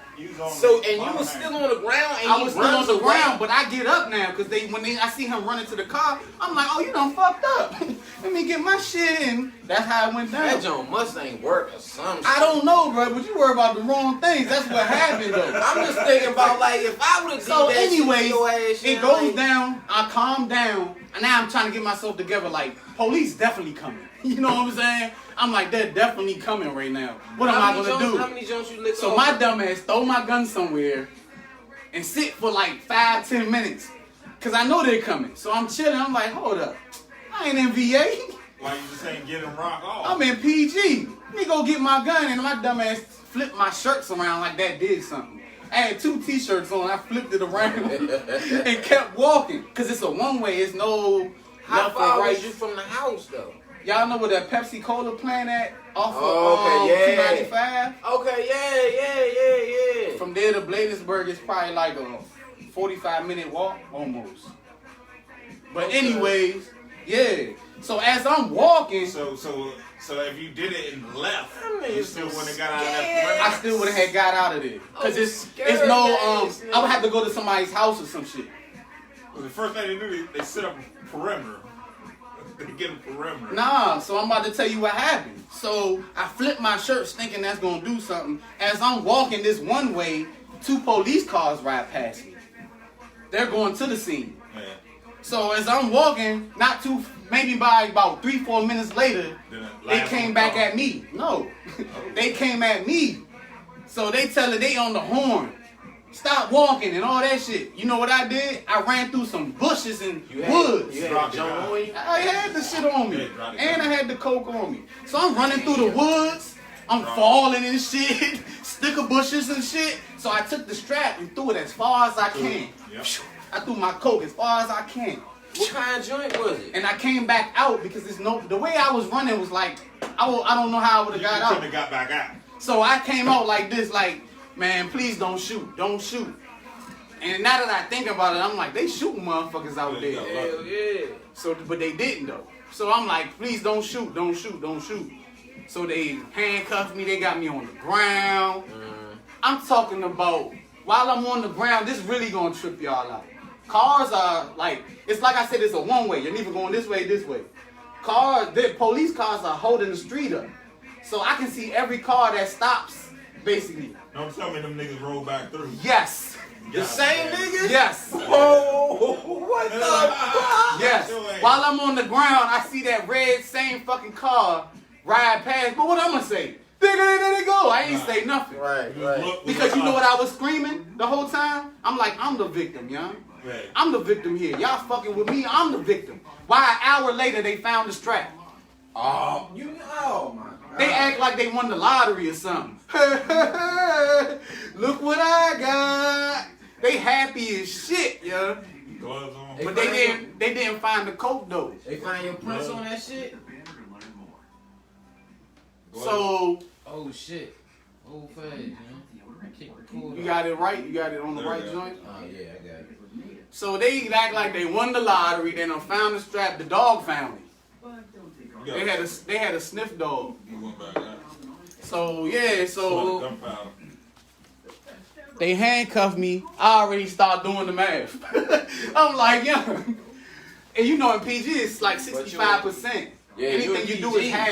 Speaker 2: So, and you was still on the ground, and
Speaker 1: I was still on the ground, but I get up now because I see him running to the car, I'm like, oh, you done fucked up. Let me get my shit in. That's how it went down.
Speaker 2: That joint must ain't work or something.
Speaker 1: I don't know, bro, but you worry about the wrong things. That's what happened, though.
Speaker 2: I'm just thinking about, like, if I would have done that
Speaker 1: anyway,
Speaker 2: your ass,
Speaker 1: it goes down, I calm down, and now I'm trying to get myself together, like, police definitely coming. You know what I'm saying? I'm like, they're definitely coming right now. What am I going to do?
Speaker 2: How many jumps you licked
Speaker 1: So my dumb ass throw my gun somewhere and sit for like 5-10 minutes. Cause I know they're coming. So I'm chilling. I'm like, hold up. I ain't in VA.
Speaker 3: Why you just ain't getting rock off?
Speaker 1: I'm in PG. Let me go get my gun and my dumb ass flipped my shirts around like that did something. I had 2 t-shirts on. I flipped it around and kept walking. Cause it's a one-way. It's no
Speaker 2: How
Speaker 1: left or
Speaker 2: far
Speaker 1: right.
Speaker 2: was you from the house though?
Speaker 1: Y'all know where that Pepsi Cola plant at? Off of
Speaker 2: Okay, yeah.
Speaker 1: 295?
Speaker 2: Okay, yeah.
Speaker 1: From there to Bladensburg is probably like a 45-minute walk, almost. But anyways, yeah. So as I'm walking,
Speaker 3: So if you did it and left,
Speaker 2: mean,
Speaker 3: you still wouldn't have got out of
Speaker 2: scared.
Speaker 3: that.
Speaker 1: I still would have got out of there. Cause
Speaker 2: I'm
Speaker 1: it's
Speaker 2: scared,
Speaker 1: no
Speaker 2: guys.
Speaker 1: I would have to go to somebody's house or some shit.
Speaker 3: Well, the first thing they do, they set up a perimeter. They get a perimeter.
Speaker 1: Nah, so I'm about to tell you what happened. So I flipped my shirts thinking that's gonna do something. As I'm walking this one way, 2 police cars ride past me. They're going to the scene.
Speaker 3: Yeah.
Speaker 1: So as I'm walking, maybe by about 3-4 minutes later, they came back at me. No, they came at me. So they tell her they on the horn. Stop walking and all that shit. You know what I did? I ran through some bushes and woods.
Speaker 2: You had John on you?
Speaker 1: I had the shit on me. And I had the coke on me. So I'm running through the woods. I'm falling and shit. Sticker bushes and shit. So I took the strap and threw it as far as I can.
Speaker 3: Yep.
Speaker 1: I threw my coke as far as I can.
Speaker 2: What kind of joint was it?
Speaker 1: And I came back out because the way I was running was like, I don't know how I would have got
Speaker 3: couldn't
Speaker 1: out.
Speaker 3: have got back out.
Speaker 1: So I came out like this, like, man, please don't shoot. Don't shoot. And now that I think about it, I'm like, they shooting motherfuckers out there.
Speaker 2: Hell yeah.
Speaker 1: So, but they didn't though. So I'm like, please don't shoot, don't shoot, don't shoot. So they handcuffed me, they got me on the ground. I'm talking about, while I'm on the ground, this really gonna trip y'all out. Cars are like, it's like I said, it's a one-way. You're neither going this way, this way. The police cars are holding the street up. So I can see every car that stops, basically.
Speaker 3: Don't tell me them niggas roll back through.
Speaker 1: Yes.
Speaker 2: The same niggas?
Speaker 1: Yes.
Speaker 2: Oh, what the fuck?
Speaker 1: Yes. While I'm on the ground, I see that red same fucking car ride past. But what I'm gonna say? There they go. I ain't say nothing.
Speaker 2: Right.
Speaker 1: Because you know what I was screaming the whole time? I'm like, I'm the victim, young.
Speaker 3: Right.
Speaker 1: I'm the victim here. Y'all fucking with me, I'm the victim. Why an hour later they found the strap?
Speaker 2: Oh, you know, man.
Speaker 1: They act like they won the lottery or something. Look what I got. They happy as shit, yo.
Speaker 3: Gloves on.
Speaker 1: But they didn't find the coke though.
Speaker 2: They find your prints on that shit?
Speaker 1: So
Speaker 2: Oh shit. Old fast, man. Kick the cord
Speaker 1: you
Speaker 2: off.
Speaker 1: got it right? You got it on the right joint?
Speaker 2: Oh yeah, I got it.
Speaker 1: So they act like they won the lottery, they done found the strap, the dog found it. They had a sniff dog.
Speaker 3: We went back out.
Speaker 1: So yeah, so
Speaker 3: Gunpowder.
Speaker 1: they handcuffed me. I already start doing the math. I'm like, yeah. And you know in PG it's like 65%.
Speaker 2: Yeah,
Speaker 1: Anything you do is half.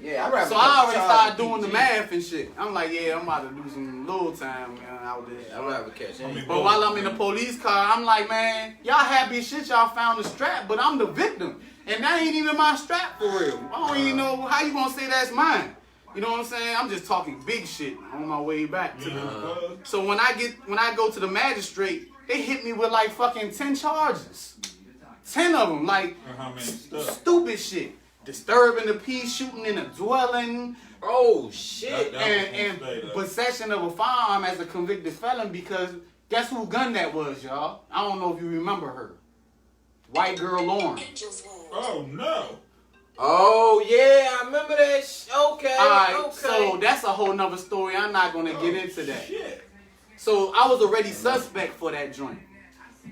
Speaker 2: Yeah. I'd rather
Speaker 1: So I already
Speaker 2: catch
Speaker 1: started
Speaker 2: y'all
Speaker 1: doing the
Speaker 2: PG.
Speaker 1: math and shit. I'm like, yeah, I'm about to do some little time out there.
Speaker 2: I'd rather catch him.
Speaker 1: But while I'm in the police car, I'm like, man, y'all happy as shit y'all found the strap, but I'm the victim. And that ain't even my strap for real. I don't even know how you gonna say that's mine. You know what I'm saying? I'm just talking big shit on my way back to the. So when I go to the magistrate, they hit me with like fucking 10 charges. 10 of them, like
Speaker 3: How many stuff?
Speaker 1: stupid shit. Disturbing the peace, shooting in a dwelling,
Speaker 2: Oh shit.
Speaker 1: and possession of a firearm as a convicted felon because guess who gun that was, y'all? I don't know if you remember her. White girl Lauren.
Speaker 3: Oh no.
Speaker 2: Oh yeah, I remember that. Okay.
Speaker 1: Alright,
Speaker 2: Okay.
Speaker 1: so that's a whole nother story. I'm not gonna get into that.
Speaker 3: Shit.
Speaker 1: So I was already suspect for that joint.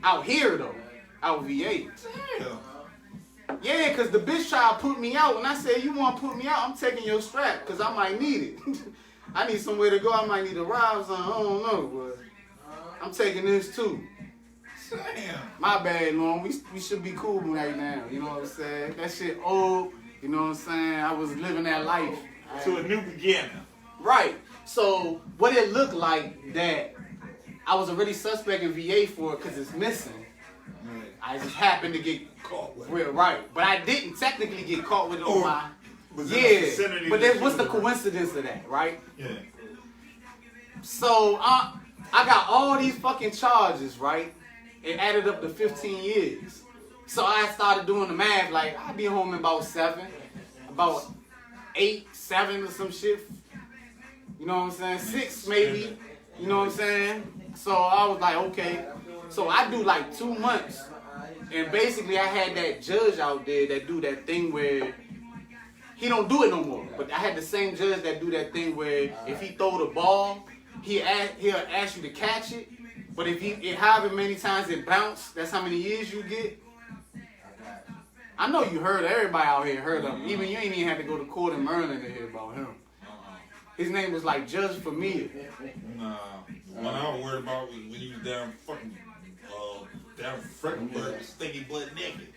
Speaker 1: Out here though. Out VA.
Speaker 3: Damn.
Speaker 1: Yeah, because the bitch tried to put me out. When I said, you want to put me out, I'm taking your strap because I might need it. I need somewhere to go. I might need a ride or something. I don't know, but I'm taking this too.
Speaker 3: Damn.
Speaker 1: My bad, Lauren. We should be cool right now. You know what I'm saying? That shit old. You know what I'm saying? I was living that life.
Speaker 3: To a new beginning.
Speaker 1: Right. So what it looked like that I was already suspect in VA for it because it's missing. I just happened to get
Speaker 3: Caught with.
Speaker 1: real right, but I didn't technically get caught with it on
Speaker 3: Or
Speaker 1: my.
Speaker 3: was in the
Speaker 1: Yeah,
Speaker 3: vicinity
Speaker 1: but
Speaker 3: that
Speaker 1: then
Speaker 3: you
Speaker 1: what's the
Speaker 3: were.
Speaker 1: coincidence of that, right?
Speaker 3: Yeah.
Speaker 1: So I got all these fucking charges, right? it added up to 15 years. So I started doing the math, like, I'd be home in about 8, 7 or some shit. You know what I'm saying? 6 maybe. You know what I'm saying? So I was like, okay. So I do like 2 months. And basically I had that judge out there that do that thing where he don't do it no more. But I had the same judge that do that thing where if he throw the ball, he'll ask you to catch it. But if however many times it bounce, that's how many years you get. I know you heard, everybody out here heard of him. Even you ain't even had to go to court in Maryland to hear about him. His name was like Judge Familia.
Speaker 3: Nah. What I was worried about was when you was down fucking down Freckenberg, stinky butt naked.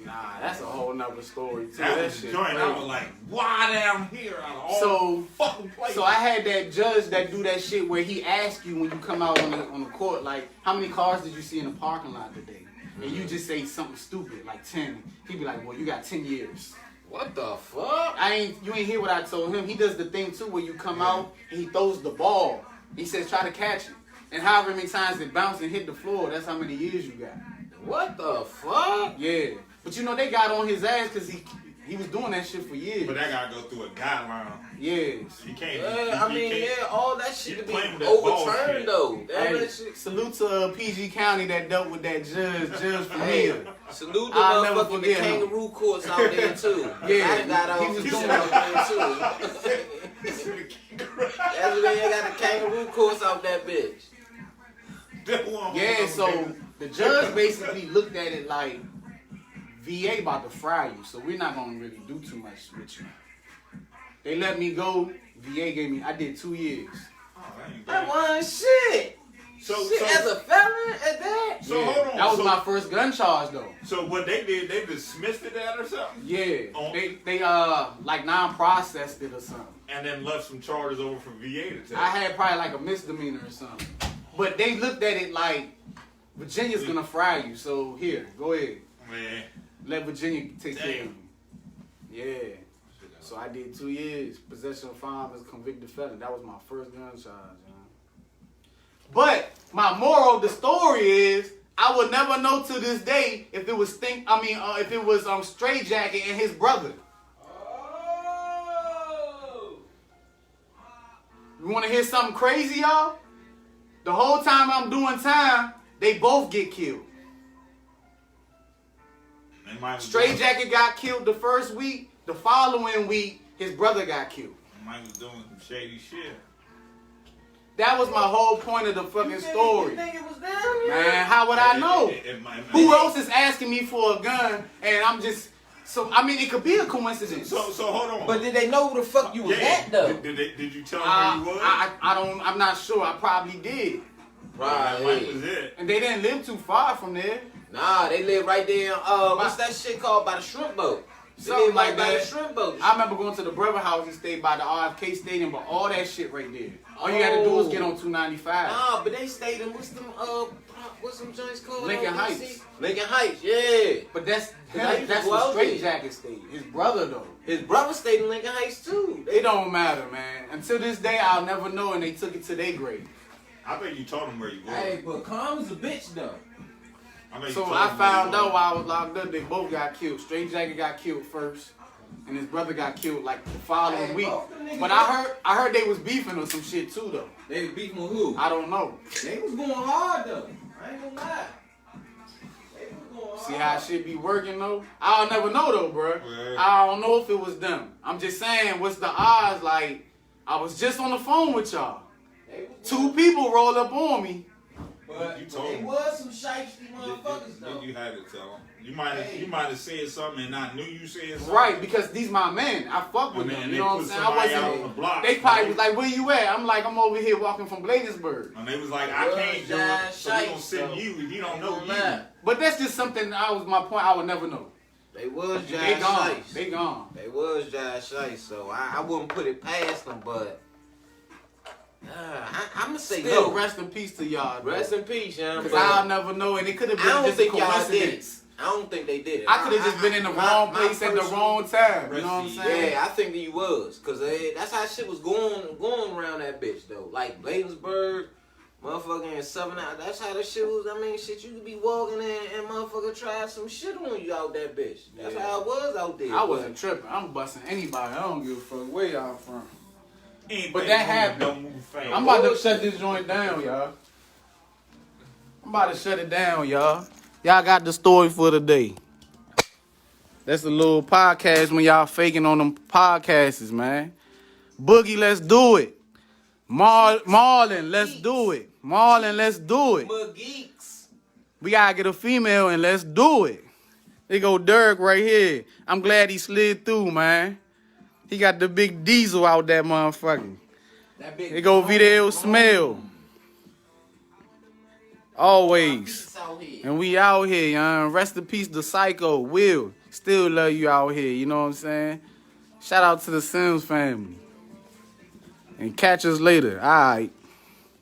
Speaker 1: Nah, that's a whole nother story too.
Speaker 3: That was
Speaker 1: shit
Speaker 3: joint.
Speaker 1: crazy.
Speaker 3: I was like, why down here out of all fucking places?
Speaker 1: So I had that judge that do that shit where he asked you when you come out on the court, like, how many cars did you see in the parking lot today? And you just say something stupid, like 10. He'd be like, well, you got 10 years.
Speaker 2: What the fuck?
Speaker 1: You ain't hear what I told him. He does the thing too where you come out and he throws the ball. He says try to catch it. And however many times it bounced and hit the floor, that's how many years you got.
Speaker 2: What the fuck?
Speaker 1: Yeah. But you know they got on his ass because he was doing that shit for years.
Speaker 3: But that gotta go through a guideline.
Speaker 1: Yes.
Speaker 3: You can't.
Speaker 2: All that shit could be
Speaker 3: overturned
Speaker 2: though.
Speaker 1: Hey, salute to PG County that dealt with that Judge Familia.
Speaker 2: Salute the
Speaker 1: I'll never
Speaker 2: motherfucking
Speaker 1: forget
Speaker 2: kangaroo courts out there too.
Speaker 1: Yeah,
Speaker 2: I got
Speaker 1: he was doing
Speaker 2: out there too. That's what they got the kangaroo courts out that bitch.
Speaker 1: Yeah, so the judge basically looked at it like VA about to fry you, so we're not gonna really do too much with you. They let me go. VA gave me. I did 2 years.
Speaker 3: Oh,
Speaker 2: that was shit. So as a felon at that.
Speaker 3: So hold on.
Speaker 1: That was my first gun charge though.
Speaker 3: So what they did, they dismissed it or something.
Speaker 1: Yeah, they like non-processed it or something.
Speaker 3: And then left some charges over for VA to take.
Speaker 1: I had probably like a misdemeanor or something. But they looked at it like Virginia's gonna fry you. So here, go ahead.
Speaker 3: Man.
Speaker 1: Let Virginia take care of you. Yeah. So I did 2 years. Possession of firearm as a convicted felon. That was my first gun charge, But my moral of the story is I would never know to this day if it was Straight Jacket and his brother. You want to hear something crazy, y'all? The whole time I'm doing time, they both get killed. Straight Jacket got killed the first week. The following week, his brother got killed.
Speaker 3: Mike was doing some shady shit.
Speaker 1: That was my whole point of the fucking story.
Speaker 2: You think it was down here?
Speaker 1: Man, how would I know? Who else is asking me for a gun and I'm just... So, I mean, it could be a coincidence.
Speaker 3: So hold on.
Speaker 2: But did they know who the fuck you was at, though?
Speaker 3: Did you tell them where you was?
Speaker 1: I'm not sure. I probably did.
Speaker 3: Right. Mike was it.
Speaker 1: And they didn't live too far from there.
Speaker 2: Nah, they live right there. What's that shit called? By the shrimp boat.
Speaker 1: Something like that.
Speaker 2: By the shrimp boat.
Speaker 1: I remember going to the brother house and stayed by the R.I.H stadium, but all that shit right there. All you had to do was get on 295.
Speaker 2: Nah, but they stayed in what's them joints called?
Speaker 1: Lincoln Heights.
Speaker 2: Lincoln Heights, yeah.
Speaker 1: But that's the Straight Jacket stayed. His brother though.
Speaker 2: His brother stayed in Lincoln Heights too.
Speaker 1: It don't matter, man. Until this day, I'll never know, and they took it to their grave.
Speaker 3: I bet you told them where you was.
Speaker 2: Hey, but Calm's a bitch though.
Speaker 1: So I found out while I was locked up, they both got killed. Straight Jacket got killed first, and his brother got killed like the following week. But I heard they was beefing or some shit too though.
Speaker 2: They was beefing with who?
Speaker 1: I don't know.
Speaker 2: They was going hard though. I ain't gonna lie.
Speaker 1: See how shit be working though? I'll never know though, bro.
Speaker 3: Yeah.
Speaker 1: I don't know if it was them. I'm just saying, what's the odds? Like, I was just on the phone with y'all. 2 people rolled up on me.
Speaker 2: But
Speaker 3: you told
Speaker 2: they
Speaker 3: him.
Speaker 2: Was some shiesty motherfuckers though.
Speaker 3: You had to tell them. You might have said something and not knew you said something.
Speaker 1: Right, because these my men. I fuck with them. You know what I'm saying?
Speaker 3: On the block,
Speaker 1: they probably was like, where you at? I'm like, I'm over here walking from Bladensburg.
Speaker 3: And they was like, I can't do it, so we gonna send you. He don't know you.
Speaker 1: But that's just something my point. I would never know.
Speaker 2: They was Josh
Speaker 1: They gone.
Speaker 2: Shice.
Speaker 1: They gone.
Speaker 2: They was Josh Shice, so I wouldn't put it past them, but I'm gonna say
Speaker 1: still
Speaker 2: no.
Speaker 1: Rest in peace to y'all.
Speaker 2: Rest in peace, young.
Speaker 1: Because I'll never know, and it could have been just a coincidence.
Speaker 2: I don't think they did it.
Speaker 1: I could have just been in the wrong place at the wrong time. You know what I'm saying?
Speaker 2: Yeah, I think that you was, cause that's how shit was going around that bitch though. Like Bladensburg, Motherfucking 7 out. That's how the shit was. I mean, shit, you could be walking in and motherfucker try some shit on you out that bitch. That's how it was out there.
Speaker 1: I wasn't tripping. I'm busting anybody. I don't give a fuck where y'all from.
Speaker 3: Anything
Speaker 1: But that happened.
Speaker 3: Don't move fast.
Speaker 1: I'm about to shut this joint down, y'all. I'm about to shut it down, y'all. Y'all got the story for the day. That's a little podcast when y'all faking on them podcasts, man. Boogie, let's do it. Marlon, let's do it. Marlon, let's do it.
Speaker 2: Geeks.
Speaker 1: We gotta get a female and let's do it. There go Derrick right here. I'm glad he slid through, man. He got the big diesel out that motherfucker.
Speaker 2: That big.
Speaker 1: There go V-Dell smell. Always. And we out here, y'all. Rest in peace to Cyco. Will. Still love you out here, you know what I'm saying? Shout out to the Sims family. And catch us later. All right.